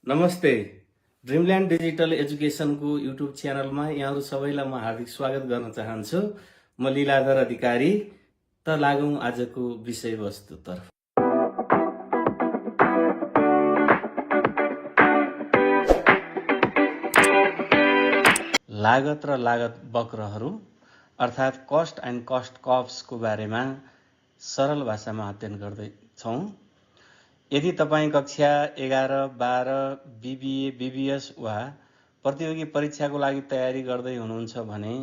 नमस्ते। ड्रिमल्यान्ड digital एजुकेसनको YouTube च्यानलमा यहाँहरू सबैलाई म हार्दिक स्वागत गर्न चाहन्छु। म लीलाधर अधिकारी। त लागौँ आजको विषयवस्तुतर्फ। लागत र लागत वक्रहरू अर्थात् कस्ट एन्ड कस्ट कर्व्सको बारेमा सरल भाषामा अध्ययन गर्दैछौँ। यदि तपाईँ कक्षा 11, 12, बिबिए, बिबिएस वा प्रतियोगी परीक्षाको लागि तयारी गर्दै हुनुहुन्छ भने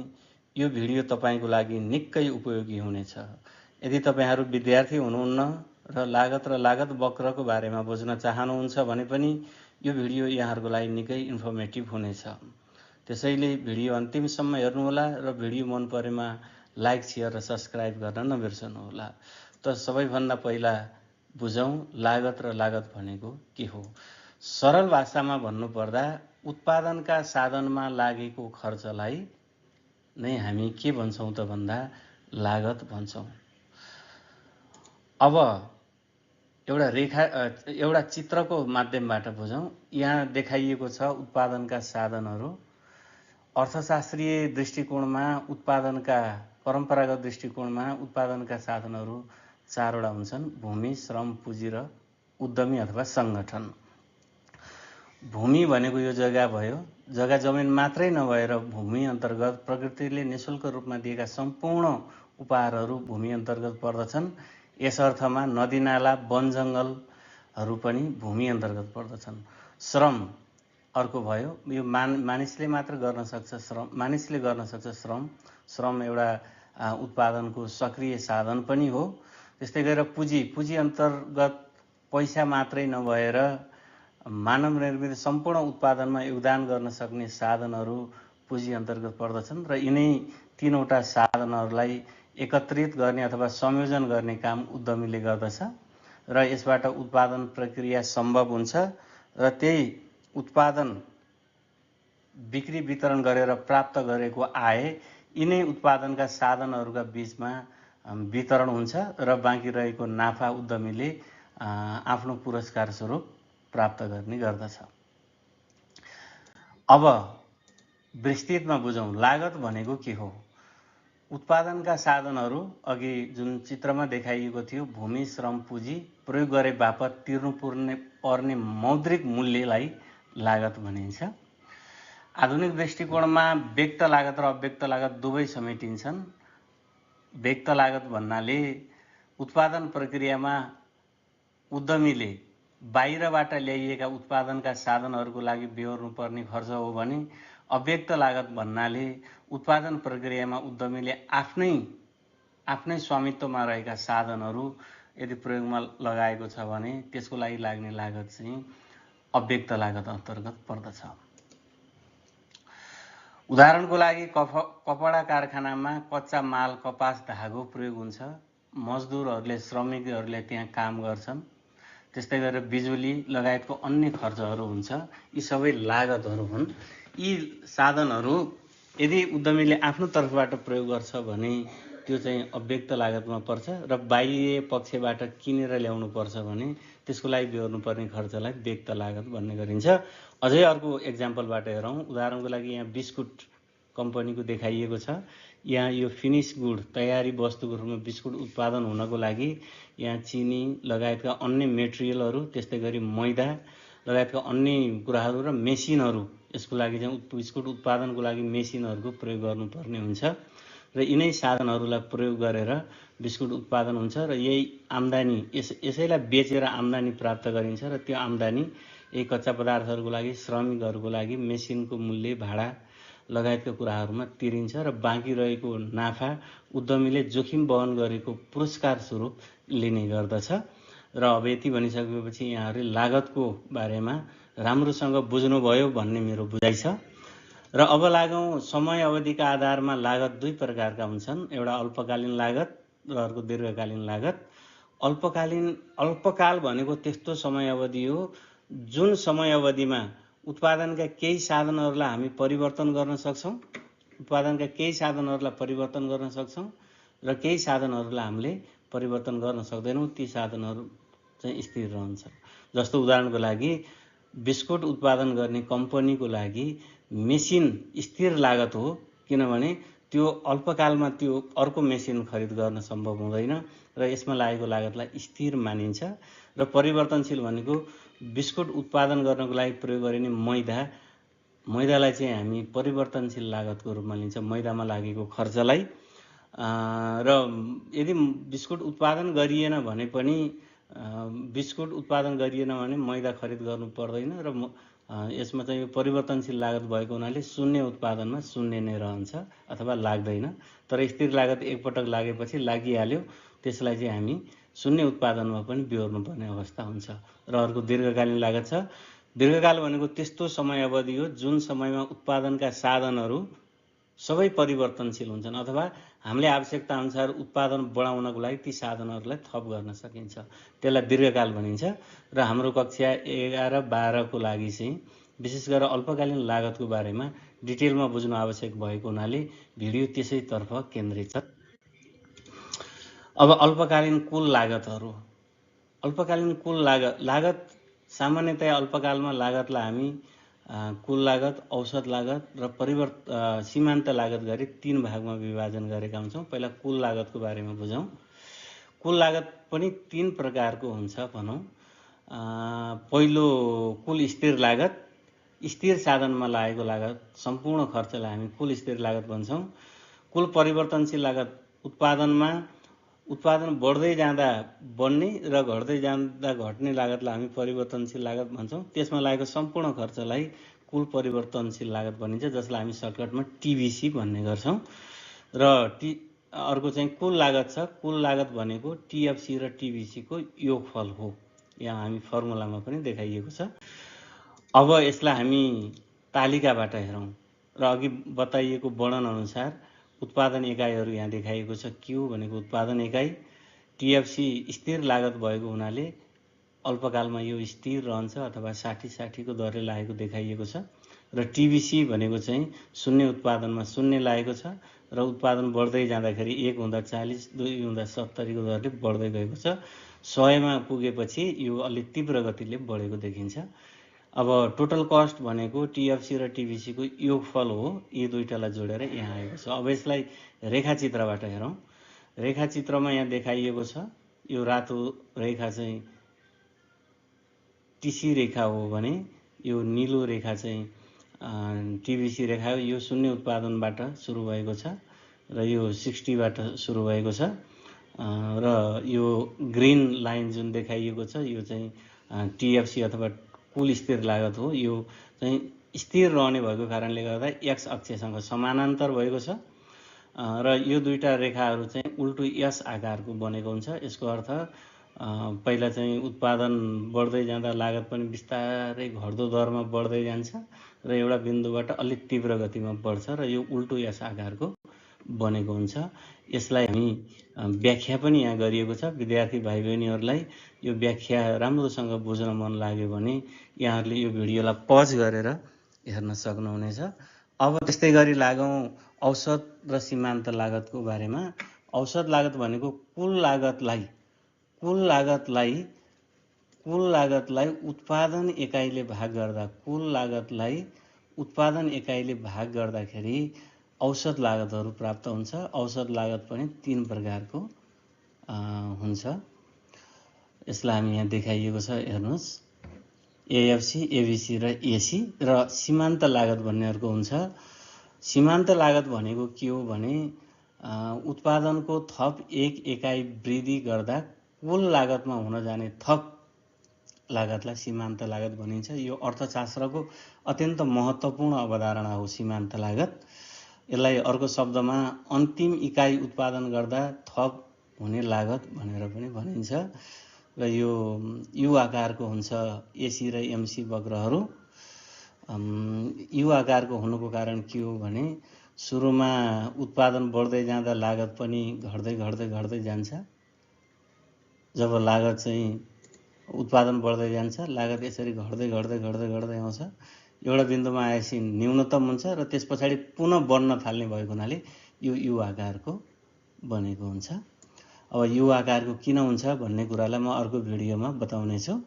यो भिडियो तपाईँको लागि निकै उपयोगी हुनेछ। यदि तपाईँहरू विद्यार्थी हुनुहुन्न र लागत वक्रको बारेमा बुझ्न चाहनुहुन्छ भने पनि यो भिडियो यहाँहरूको लागि निकै इन्फर्मेटिभ हुनेछ। त्यसैले भिडियो अन्तिमसम्म हेर्नुहोला र भिडियो मन परेमा लाइक, सेयर र सब्सक्राइब गर्न नबिर्सनुहोला। त सबैभन्दा पहिला बुझौँ लागत र लागत भनेको के हो। सरल भाषामा भन्नुपर्दा उत्पादनका साधनमा लागेको खर्चलाई नै हामी के भन्छौँ त भन्दा लागत भन्छौँ। अब एउटा चित्रको माध्यमबाट बुझौँ। यहाँ देखाइएको छ उत्पादनका साधनहरू। अर्थशास्त्रीय दृष्टिकोणमा परम्परागत दृष्टिकोणमा उत्पादनका साधनहरू चारवटा हुन्छन्: भूमि, श्रम, पुँजी र उद्यमी अथवा सङ्गठन। भूमि भनेको यो जग्गा भयो। जग्गा जमिन मात्रै नभएर भूमि अन्तर्गत प्रकृतिले निःशुल्क रूपमा दिएका सम्पूर्ण उपहारहरू भूमि अन्तर्गत पर्दछन्। यस अर्थमा नदीनाला, वन जङ्गलहरू पनि भूमि अन्तर्गत पर्दछन्। श्रम अर्को भयो। यो मानिसले मात्र गर्न सक्छ। मानिसले गर्न सक्छ श्रम। श्रम एउटा उत्पादनको सक्रिय साधन पनि हो। त्यस्तै गरेर पुँजी अन्तर्गत पैसा मात्रै नभएर मानव निर्मित सम्पूर्ण उत्पादनमा योगदान गर्न सक्ने साधनहरू पुँजी अन्तर्गत पर्दछन् र यिनै तीनवटा साधनहरूलाई एकत्रित गर्ने अथवा संयोजन गर्ने काम उद्यमीले गर्दछ र यसबाट उत्पादन प्रक्रिया सम्भव हुन्छ र त्यही उत्पादन बिक्री वितरण गरेर प्राप्त गरेको आय यिनै उत्पादनका साधनहरूका बीचमा वितरण हुन्छ र बाँकी रहेको नाफा उद्यमीले आफ्नो पुरस्कार स्वरूप प्राप्त गर्ने गर्दछ। अब विस्तृतमा बुझौँ लागत भनेको के हो। उत्पादनका साधनहरू अघि जुन चित्रमा देखाइएको थियो, भूमि, श्रम, पुँजी प्रयोग गरे बापत तिर्नु पर्ने मौद्रिक मूल्यलाई लागत भनिन्छ। आधुनिक दृष्टिकोणमा व्यक्त लागत र अव्यक्त लागत दुवै समेटिन्छन्। व्यक्त लागत भन्नाले उत्पादन प्रक्रियामा उद्यमीले बाहिरबाट ल्याइएका उत्पादनका साधनहरूको लागि बेहोर्नु पर्ने खर्च हो भने अव्यक्त लागत भन्नाले उत्पादन प्रक्रियामा उद्यमीले आफ्नै स्वामित्वमा रहेका साधनहरू यदि प्रयोगमा लगाएको छ भने त्यसको लागि लाग्ने लागत चाहिँ अव्यक्त लागत अन्तर्गत पर्दछ। उदाहरणको लागि कपडा कारखानामा कच्चा माल कपास धागो प्रयोग हुन्छ। मजदुरहरूले, श्रमिकहरूले त्यहाँ काम गर्छन्। त्यस्तै गरेर बिजुली लगायतको अन्य खर्चहरू हुन्छ। यी सबै लागतहरू हुन्। यी साधनहरू यदि उद्यमीले आफ्नो तर्फबाट प्रयोग गर्छ भने त्यो चाहिँ अव्यक्त लागतमा पर्छ र बाह्य पक्षबाट किनेर ल्याउनु पर्छ भने त्यसको लागि बेहोर्नु पर्ने खर्चलाई व्यक्त लागत भन्ने गरिन्छ। अझै अर्को एक्जाम्पलबाट हेरौँ। उदाहरणको लागि यहाँ बिस्कुट कम्पनीको देखाइएको छ। यहाँ यो फिनिस गुड, तयारी वस्तुको रूपमा बिस्कुट उत्पादन हुनको लागि यहाँ चिनी लगायतका अन्य मेटेरियलहरू, त्यस्तै गरी मैदा लगायतका अन्य कुराहरू र मेसिनहरू, यसको लागि चाहिँ बिस्कुट उत्पादनको लागि मेसिनहरूको प्रयोग गर्नुपर्ने हुन्छ र यिनै साधनहरूलाई प्रयोग गरेर बिस्कुट उत्पादन हुन्छ र यही आम्दानी यसैलाई बेचेर आम्दानी प्राप्त गरिन्छ र त्यो आम्दानी यही कच्चा पदार्थहरूको लागि, श्रमिकहरूको लागि मेसिनको मूल्य, भाडा लगायतका कुराहरूमा तिरिन्छ र बाँकी रहेको नाफा उद्यमीले जोखिम वहन गरेको पुरस्कार स्वरूप लिने गर्दछ। र अब यति भनिसकेपछि यहाँहरूले लागतको बारेमा राम्रोसँग बुझ्नुभयो भन्ने मेरो बुझाइ छ। र अब लागौँ समय अवधिका आधारमा लागत दुई प्रकारका हुन्छन्। एउटा अल्पकालीन लागत र अर्को दीर्घकालीन लागत। अल्पकाल भनेको त्यस्तो समय अवधि हो जुन समय अवधिमा उत्पादनका केही साधनहरूलाई हामी परिवर्तन गर्न सक्छौँ, र केही साधनहरूलाई हामीले परिवर्तन गर्न सक्दैनौँ। ती साधनहरू चाहिँ स्थिर रहन्छन्। जस्तो उदाहरणको लागि बिस्कुट उत्पादन गर्ने कम्पनीको लागि मेसिन स्थिर लागत हो, किनभने त्यो अल्पकालमा त्यो अर्को मेसिन खरिद गर्न सम्भव हुँदैन र यसमा लागेको लागतलाई स्थिर मानिन्छ। र परिवर्तनशील भनेको बिस्कुट उत्पादन गर्नको लागि प्रयोग गरिने मैदालाई चाहिँ हामी परिवर्तनशील लागतको रूपमा लिन्छ, मैदामा लागेको खर्चलाई। र यदि बिस्कुट उत्पादन गरिएन भने पनि मैदा खरिद गर्नु पर्दैन र यसमा चाहिँ यो परिवर्तनशील लागत भएको हुनाले शून्य उत्पादनमा शून्य नै रहन्छ अथवा लाग्दैन। तर स्थिर लागत एकपटक लागेपछि लागिहाल्यो, त्यसलाई चाहिँ हामी शून्य उत्पादनमा पनि बिहोर्नु पर्ने अवस्था हुन्छ। र अर्को दीर्घकालीन लागत छ। दीर्घकाल भनेको त्यस्तो समय अवधि हो जुन समयमा उत्पादनका साधनहरू सबै परिवर्तनशील हुन्छन् अथवा हामीले आवश्यकता अनुसार उत्पादन बढाउनको लागि ती साधनहरूलाई थप गर्न सकिन्छ, त्यसलाई दीर्घकाल भनिन्छ। र हाम्रो कक्षा 11-12 को लागि चाहिँ विशेष गरेर अल्पकालीन लागतको बारेमा डिटेलमा बुझ्नु आवश्यक भएको हुनाले भिडियो त्यसैतर्फ केन्द्रित छ। अब अल्पकालीन कुल लागतहरू। अल्पकालीन कुल लागत सामान्यतया अल्पकालमा लागतलाई हामी कुल लागत, औसत लागत र सीमान्त लागत गरी 3 भागमा विभाजन गरेका हुन्छौँ। पहिला कुल लागतको बारेमा बुझौँ। कुल लागत पनि 3 प्रकारको हुन्छ भनौँ। पहिलो कुल स्थिर लागत, स्थिर साधनमा लागेको लागत, सम्पूर्ण खर्चलाई हामी कुल स्थिर लागत भन्छौँ। कुल परिवर्तनशील लागत, उत्पादन बढ्दै जाँदा बढ्ने र घट्दै जाँदा घट्ने लागतलाई हामी परिवर्तनशील लागत भन्छौँ। त्यसमा लागेको सम्पूर्ण खर्चलाई कुल परिवर्तनशील लागत भनिन्छ, जसलाई हामी सर्टकटमा टिबिसी भन्ने गर्छौँ। र अर्को चाहिँ कुल लागत छ। कुल लागत भनेको टिएफसी र टिबिसीको योगफल हो। यहाँ हामी फर्मुलामा पनि देखाइएको छ। अब यसलाई हामी तालिकाबाट हेरौँ र अघि बताइएको वर्णन अनुसार उत्पादन एकाइहरू यहाँ देखाइएको छ। क्यू भनेको उत्पादन एकाइ, टिएफसी स्थिर लागत भएको हुनाले अल्पकालमा यो स्थिर रहन्छ अथवा 60-60 को दरले लागेको देखाइएको छ। र टिबिसी भनेको चाहिँ शून्य उत्पादनमा शून्य लागेको छ र उत्पादन बढ्दै जाँदाखेरि 1 हुँदा 40, 2 हुँदा 70 को दरले बढ्दै गएको छ। 100मा पुगेपछि यो अलि तीव्र गतिले बढेको देखिन्छ। अब टोटल कस्ट भनेको टिएफसी र टिबिसीको योगफल हो। यी दुईटालाई जोडेर यहाँ आएको छ। अब यसलाई रेखाचित्रबाट हेरौँ। रेखाचित्रमा यहाँ देखाइएको छ, यो रातो रेखा चाहिँ टिसी रेखा हो भने यो निलो रेखा चाहिँ टिबिसी रेखा हो। यो शून्य उत्पादनबाट सुरु भएको छ र यो 60 बाट सुरु भएको छ। र यो ग्रीन लाइन जुन देखाइएको छ यो चाहिँ टिएफसी अथवा कुल स्थिर लागत हो। यो चाहिँ स्थिर रहने भएको कारणले गर्दा एक्स अक्षसँग समानान्तर भएको छ र यो दुईटा रेखाहरू चाहिँ उल्टो एस आकारको बनेको हुन्छ। यसको अर्थ पहिला चाहिँ उत्पादन बढ्दै जाँदा लागत पनि बिस्तारै घट्दो दरमा बढ्दै जान्छ र एउटा बिन्दुबाट अलिक तीव्र गतिमा बढ्छ र यो उल्टो एस आकारको बनेको हुन्छ। यसलाई हामी व्याख्या पनि यहाँ गरिएको छ। विद्यार्थी भाइ बहिनीहरूलाई यो व्याख्या राम्रोसँग बुझ्न मन लाग्यो भने यहाँहरूले यो भिडियोलाई पज गरेर हेर्न सक्नुहुनेछ। अब त्यस्तै गरी लागौँ औसत र सीमान्त लागतको बारेमा। औसत लागत भनेको कुल लागतलाई उत्पादन एकाइले भाग गर्दा, कुल लागतलाई उत्पादन एकाइले भाग गर्दाखेरि औसत लागतहरू प्राप्त हुन्छ। औसत लागत पनि 3 प्रकारको हुन्छ। यसलाई हामी यहाँ देखाइएको छ, हेर्नुहोस्। एएफसी, एबिसी र एसी। र सीमान्त लागत भन्नेहरूको हुन्छ। सीमान्त लागत भनेको के हो भने उत्पादनको थप 1 एकाइ वृद्धि गर्दा कुल लागतमा हुन जाने थप लागतलाई सीमान्त लागत भनिन्छ। यो अर्थशास्त्रको अत्यन्त महत्त्वपूर्ण अवधारणा हो सीमान्त लागत। यसलाई अर्को शब्दमा अन्तिम इकाइ उत्पादन गर्दा थप हुने लागत भनेर पनि भनिन्छ। र यो यु आकारको हुन्छ एसी र एमसी वक्रहरू। यु आकारको हुनुको कारण के हो भने सुरुमा उत्पादन बढ्दै जाँदा लागत पनि घट्दै जान्छ। जब लागत चाहिँ उत्पादन बढ्दै जान्छ, लागत यसरी घट्दै आउँछ। एउटा बिन्दुमा आएपछि न्यूनतम हुन्छ र त्यस पछाडि पुनः बढ्न थाल्ने भएको हुनाले यो यु आकारको बनेको हुन्छ। अब यु आकारको किन हुन्छ भन्ने कुरालाई म अर्को भिडियोमा बताउने छु।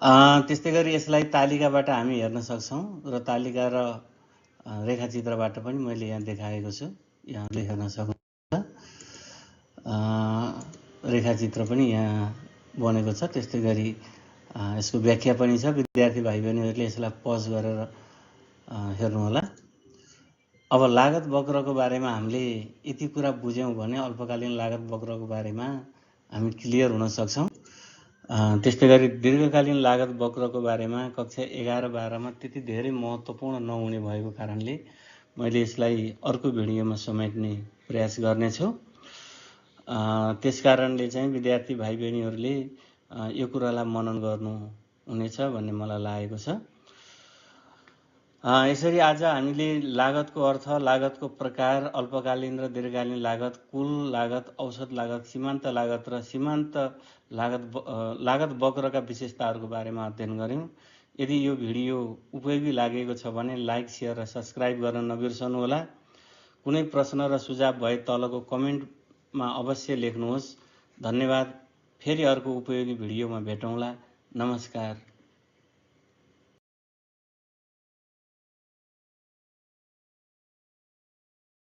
त्यस्तै गरी यसलाई तालिकाबाट हामी हेर्न सक्छौँ र तालिका र रेखाचित्रबाट पनि मैले यहाँ देखाएको छु, यहाँले हेर्न सक्नुहुन्छ। रेखाचित्र पनि यहाँ बनेको छ। त्यस्तै गरी यसको व्याख्या पनि छ। विद्यार्थी भाइ बहिनीहरूले यसलाई पज गरेर हेर्नुहोला। अब लागत वक्रको बारेमा हामीले यति कुरा बुझ्यौँ भने अल्पकालीन लागत वक्रको बारेमा हामी क्लियर हुन सक्छौँ। त्यस्तै गरी दीर्घकालीन लागत वक्रको बारेमा कक्षा 11-12मा त्यति धेरै महत्त्वपूर्ण नहुने भएको कारणले मैले यसलाई अर्को भिडियोमा समेट्ने प्रयास गर्नेछु। त्यस कारणले चाहिँ विद्यार्थी भाइ बहिनीहरूले यो कुरालाई मनन गर्नु हुनेछ भन्ने मलाई लागेको छ। यसरी आज हामीले लागतको अर्थ, लागतको प्रकार, अल्पकालीन र दीर्घकालीन लागत, कुल लागत, औसत लागत, सीमान्त लागत र सीमान्त लागत वक्रका विशेषताहरूको बारेमा अध्ययन गऱ्यौँ। यदि यो भिडियो उपयोगी लागेको छ भने लाइक, सेयर र सब्सक्राइब गर्न नबिर्सनुहोला। कुनै प्रश्न र सुझाव भए तलको कमेन्टमा अवश्य लेख्नुहोस्। धन्यवाद। फेरि अर्को उपयोगी भिडियोमा भेटौँला। नमस्कार।